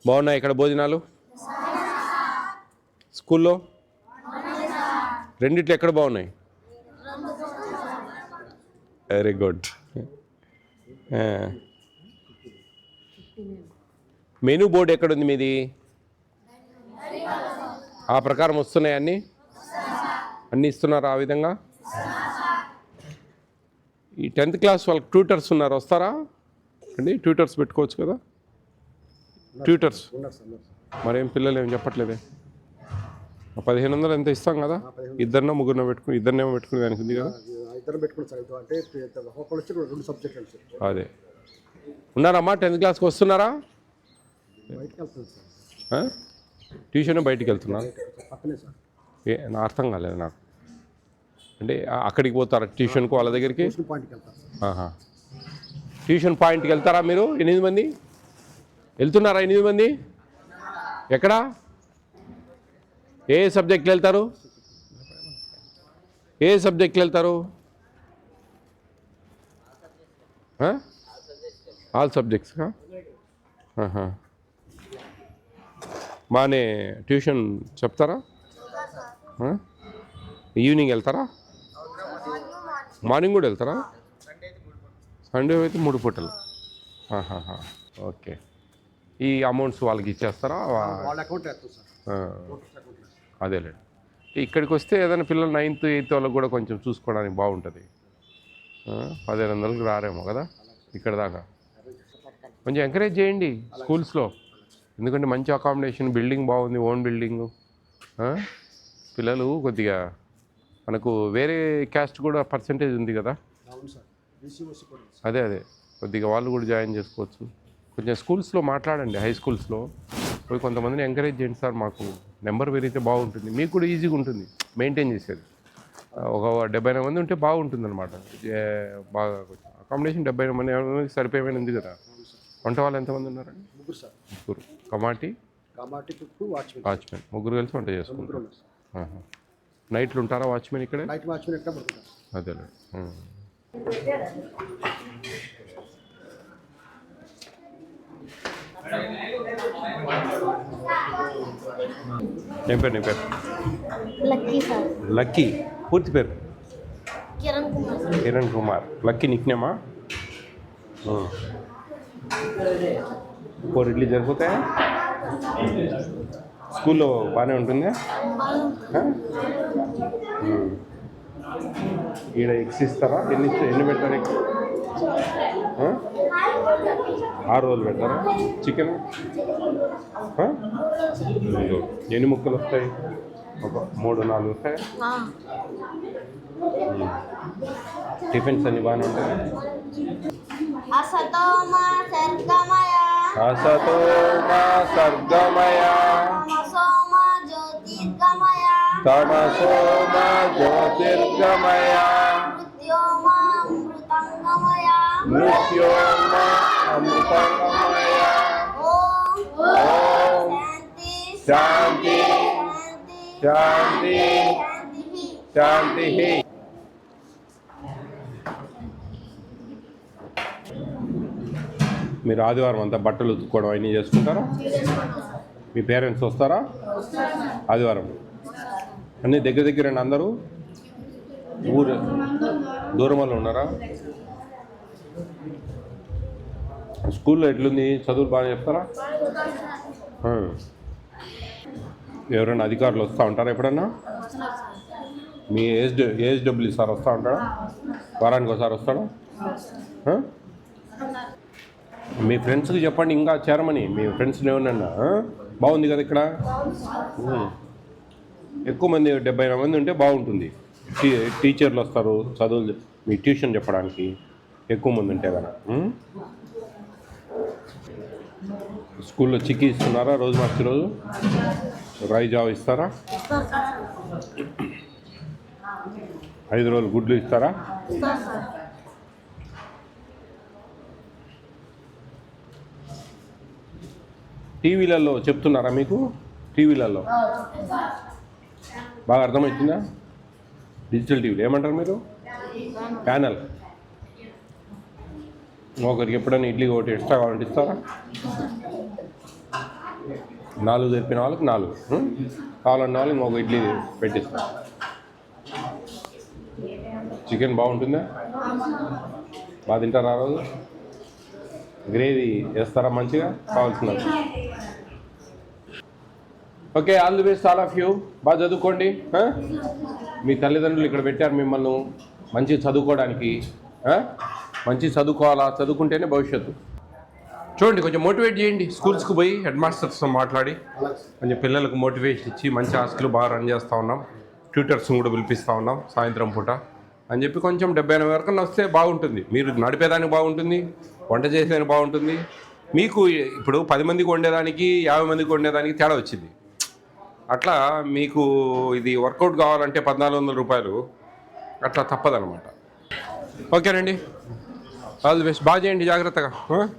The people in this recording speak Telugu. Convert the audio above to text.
బాగున్నాయి ఇక్కడ భోజనాలు? స్కూల్లో రెండిట్లో ఎక్కడ బాగున్నాయి? Very good. మెనూ బోర్డు ఎక్కడుంది మీది? ఆ ప్రకారం వస్తున్నాయి అన్నీ ఇస్తున్నారా ఆ విధంగా? ఈ 10th క్లాస్ వాళ్ళకి ట్యూటర్స్ ఉన్నారు, వస్తారా అండి? ట్యూటర్స్ పెట్టుకోవచ్చు కదా. ట్యూటర్స్ మరేం పిల్లలు ఏం చెప్పట్లేదే. 1500 ఎంత ఇస్తాం కదా, ఇద్దరినో ముగ్గురినో పెట్టుకుని, ఇద్దరినేమో పెట్టుకుని దానికి ఉంది కదా. అదే ఉన్నారమ్మా 10th క్లాస్కి వస్తున్నారా? ట్యూషన్ బయటికి వెళ్తున్నారు. నా అర్థం కాలేదు నాకు. అంటే అక్కడికి పోతారా ట్యూషన్కు వాళ్ళ దగ్గరికి? ట్యూషన్ పాయింట్కి వెళ్తారా మీరు? 8 మంది వెళ్తున్నారా? 8 మంది ఎక్కడా? ఏ సబ్జెక్టులు వెళ్తారు? ఏ సబ్జెక్టులు వెళ్తారు? ఆల్ సబ్జెక్ట్స్కా? బాగానే ట్యూషన్ చెప్తారా? ఈవినింగ్ వెళ్తారా? మార్నింగ్ కూడా వెళ్తారా? సండే అయితే 3 పూటలు. ఓకే. ఈ అమౌంట్స్ వాళ్ళకి ఇచ్చేస్తారా? అదేలేండి. ఇక్కడికి వస్తే ఏదైనా పిల్లలు 9th 8th వాళ్ళకి కూడా కొంచెం చూసుకోవడానికి బాగుంటుంది. 1500కి రారేమో కదా ఇక్కడ దాకా. కొంచెం ఎంకరేజ్ చేయండి స్కూల్స్లో, ఎందుకంటే మంచి అకామిడేషన్, బిల్డింగ్ బాగుంది, ఓన్ బిల్డింగు. పిల్లలు కొద్దిగా మనకు వేరే క్యాస్ట్ కూడా పర్సంటేజ్ ఉంది కదా. అదే కొద్దిగా వాళ్ళు కూడా జాయిన్ చేసుకోవచ్చు. కొంచెం స్కూల్స్లో మాట్లాడండి, హై స్కూల్స్లో పోయి కొంతమందిని ఎంకరేజ్ చేయండి. సార్ మాకు నెంబర్ పెరిగితే బాగుంటుంది, మీకు కూడా ఈజీగా ఉంటుంది మెయింటైన్ చేసేది. ఒక 70 మంది ఉంటే బాగుంటుంది అనమాట. బాగా అకామిడేషన్ 70 మంది సరిపోయేమైనా ఉంది కదా. వంట వాళ్ళు ఎంతమంది ఉన్నారండి? ముగ్గురు. కమాటి వాచ్మెన్ ముగ్గురు కలిసి వంట చేసుకుంటారు. నైట్లు ఉంటారా వాచ్మెన్ ఇక్కడే? అదేలే. ఏం పేరు నీ పేరు? లక్కీ. పూర్తి పేరు? కిరణ్ కుమార్. లక్కీ నిక్నేమా? 4 ఇడ్లీ సరిపోతాయా? స్కూల్లో బాగానే ఉంటుందా? ఈడ ఎగ్స్ ఇస్తారా? ఎన్ని పెడతారు ఎగ్స్? 6 రోజులు పెడతారా? చికెన్ ఎన్ని ముక్కలు వస్తాయి? ఒక 3-4 వస్తాయి. టిఫిన్స్ అన్ని బాగానే ఉంటాయి. అసతోమా సర్గమయ తమసోమా జ్యోతిర్గమయ మృత్యోమా అమృతంగమయ. ఓం శాంతి శాంతి శాంతి. మీరు ఆదివారం అంతా బట్టలు ఉతుక్కోవడం అవన్నీ చేసుకుంటారా? మీ పేరెంట్స్ వస్తారా ఆదివారం? అన్నీ దగ్గర అందరూ ఊరు దూరం వాళ్ళు ఉన్నారా? స్కూల్లో ఎట్లుంది? చదువులు బాగా చెప్తారా? ఎవరైనా అధికారులు వస్తూ ఉంటారా ఎప్పుడన్నా? మీ ఏఎస్డబ్ల్యూ సార్ వస్తూ ఉంటాడా? వారానికి ఒకసారి వస్తాడా? మీ ఫ్రెండ్స్కి చెప్పండి ఇంకా చేరమని. మీ ఫ్రెండ్స్ని ఏమన్నా బాగుంది కదా ఇక్కడ. ఎక్కువ మంది 70 మంది ఉంటే బాగుంటుంది. టీచర్లు వస్తారు చదువులు మీ ట్యూషన్ చెప్పడానికి. ఎక్కువ మంది ఉంటే కదా. స్కూల్లో చిక్కీ ఇస్తున్నారా? రోజు మార్చి రోజు రాయి జావ ఇస్తారా? 5 రోజులు గుడ్లు ఇస్తారా? టీవీలలో చెప్తున్నారా మీకు? టీవీలలో బాగా అర్థమవుతుందా? డిజిటల్ టీవీలు ఏమంటారు మీరు? ప్యానల్. ఒకరికి ఎప్పుడైనా ఇడ్లీ ఒకటి ఎక్స్ట్రా కావాలంటే ఇస్తారా? 4 తెప్పిన వాళ్ళకి 4 కావాలన్న వాళ్ళు ఇంకొక ఇడ్లీ పెట్టిస్తాం. చికెన్ బాగుంటుందా? బాగా తింటారా ఆ రోజు? గ్రేవీ వేస్తారా మంచిగా కావాల్సిన? Okay, all the best all of you. బాగా చదువుకోండి. మీ తల్లిదండ్రులు ఇక్కడ పెట్టారు మిమ్మల్ని మంచిగా చదువుకోవడానికి. మంచి చదువుకోవాలా, చదువుకుంటేనే భవిష్యత్తు. చూడండి, కొంచెం మోటివేట్ చేయండి. స్కూల్స్కి పోయి హెడ్ మాస్టర్స్తో మాట్లాడి కొంచెం పిల్లలకు మోటివేషన్ ఇచ్చి మంచి హాస్టల్ బాగా రన్ చేస్తూ ఉన్నాం. ట్యూటర్స్ని కూడా పిలిపిస్తూ ఉన్నాం సాయంత్రం పూట అని చెప్పి కొంచెం 70-80 వరకు వస్తే బాగుంటుంది. మీరు నడిపేదానికి బాగుంటుంది, వంట చేసేదానికి బాగుంటుంది. మీకు ఇప్పుడు 10 మందికి వండేదానికి 50 మందికి వండేదానికి తేడా వచ్చింది. అట్లా మీకు ఇది వర్కౌట్ కావాలంటే 1400 రూపాయలు అట్లా తప్పదనమాట. ఓకేనండి, ఆల్ ది బెస్ట్. బాగా చేయండి జాగ్రత్తగా.